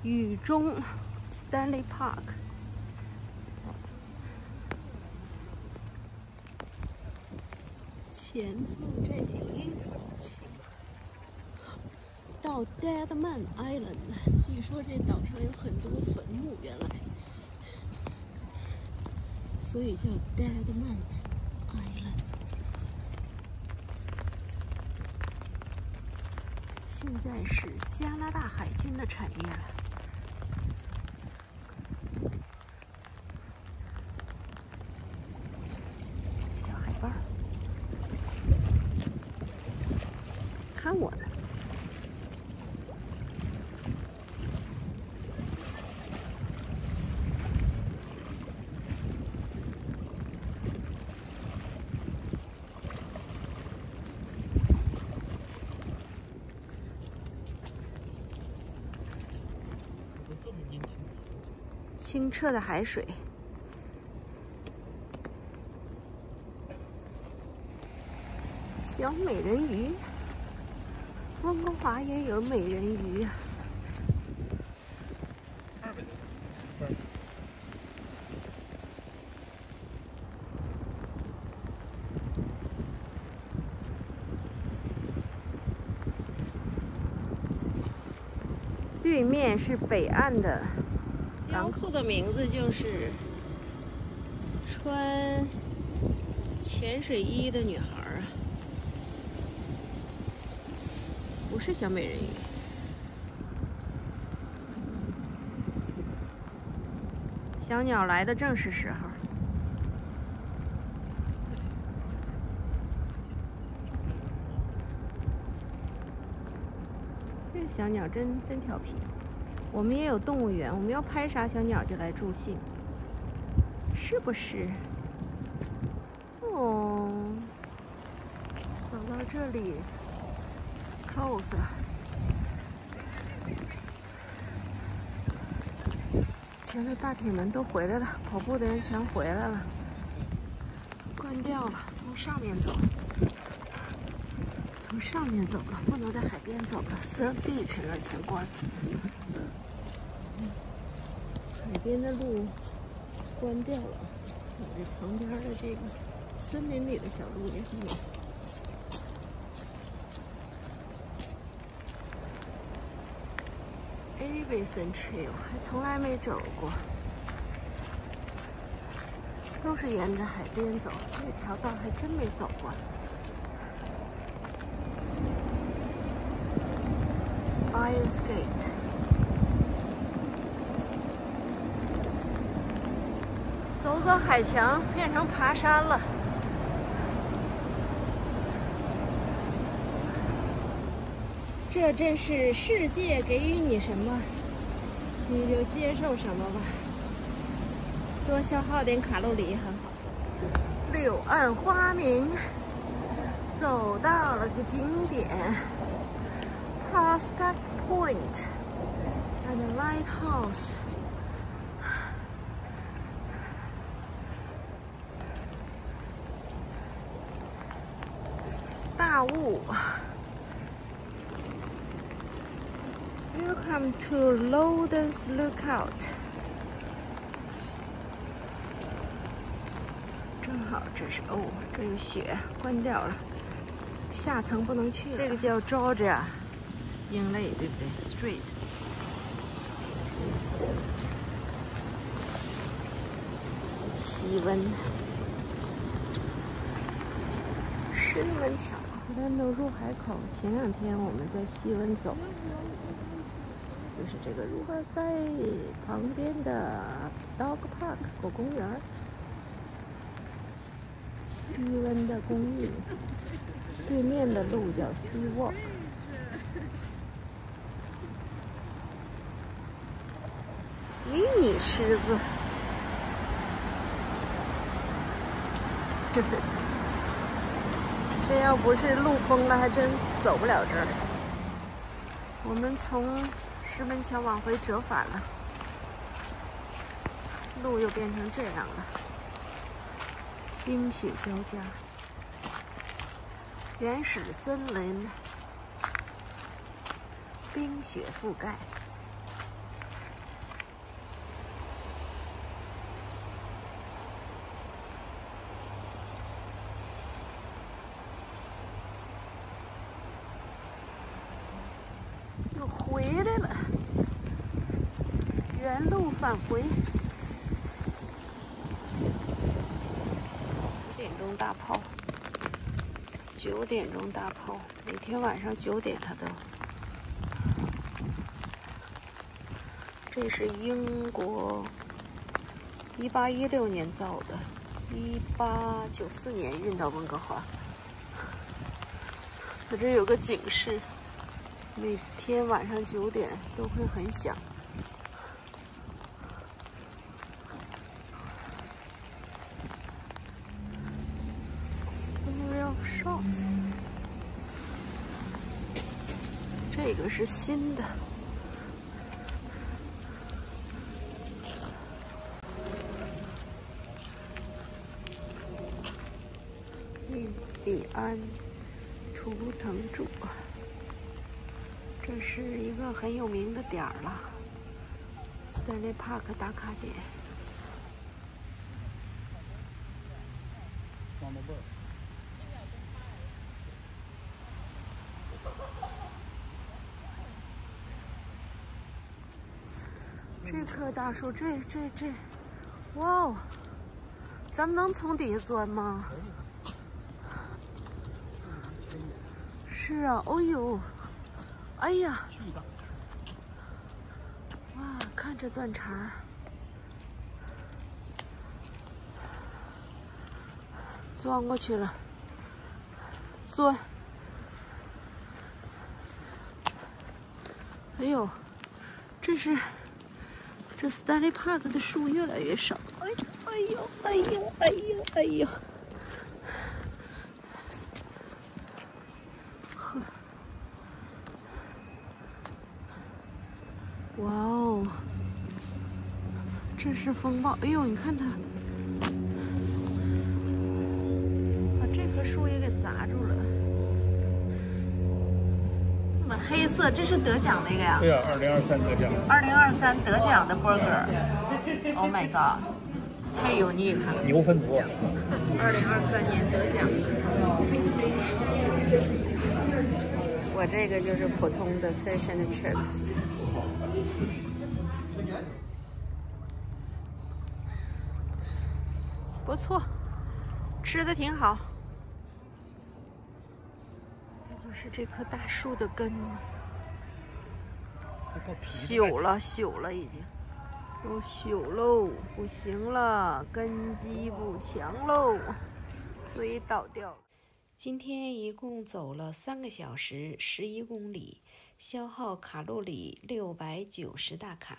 雨中 Stanley Park。前后这里到 Deadman Island， 据说这岛上有很多坟墓，原来，所以叫 Deadman Island。现在是加拿大海军的产业了。小海豹，看我呢。清澈的海水，小美人鱼，温哥华也有美人鱼啊。对面是北岸的。雕塑的名字就是穿潜水衣的女孩啊，不是小美人鱼。小鸟来的正是时候。这个小鸟真调皮。我们也有动物园，我们要拍啥小鸟就来助兴，是不是？哦，走到这里 ，close 了。前的大铁门都回来了，跑步的人全回来了，关掉了，从上面走。从上面走了，不能在海边走了。Surf Beach 那儿全关。海边的路关掉了，走这旁边的这个森林里的小路也很美。Avison Trail 还从来没走过，都是沿着海边走，这条道还真没走过。Lions Gate， 走走海墙变成爬山了。这真是世界给予你什么，你就接受什么吧，多消耗点卡路里很好。柳暗花明，走到了个景点。Prospect Point and the Lighthouse。大雾。Welcome to Loudon's Lookout。正好这是这有雪，关掉了，下层不能去了。这个叫 Georgia。英类对不对 ？Street。西温。石门桥，丹东入海口。前2天我们在西温走，就是这个如花塞旁边的 Dog Park 狗公园。西温的公寓，对面的路叫西沃。你狮子，这要不是路封了，还真走不了这儿。我们从石门桥往回折返了，路又变成这样了，冰雪交加，原始森林，冰雪覆盖。原路返回。9点钟大炮，9点钟大炮，每天晚上9点它都。这是英国1816年造的，1894年运到温哥华。它这有个警示，每天晚上9点都会很响。Story of Shots， 这个是新的。印第安图腾柱，这是一个很有名的点儿了。Stanley Park 打卡点。这棵大树，这，哇哦！咱们能从底下钻吗？是啊，哦呦，哎呀，哇，看这断茬儿，钻过去了，钻，哎呦，这 Stanley Park 的树越来越少，哎呦，呵，哇哦，这是风暴，哎呦，你看它，把这棵树也给砸住了。怎么黑色？这是得奖那个呀？对呀，2023得奖。2023得奖的 burger。Oh my god， 太油腻了。牛粪多。2023年得奖的。我这个就是普通的 fish and chips。不错，吃的挺好。这就是这棵大树的根，朽了，已经都朽喽，不行了，根基不强喽，所以倒掉了。今天一共走了3个小时，11公里，消耗卡路里690大卡。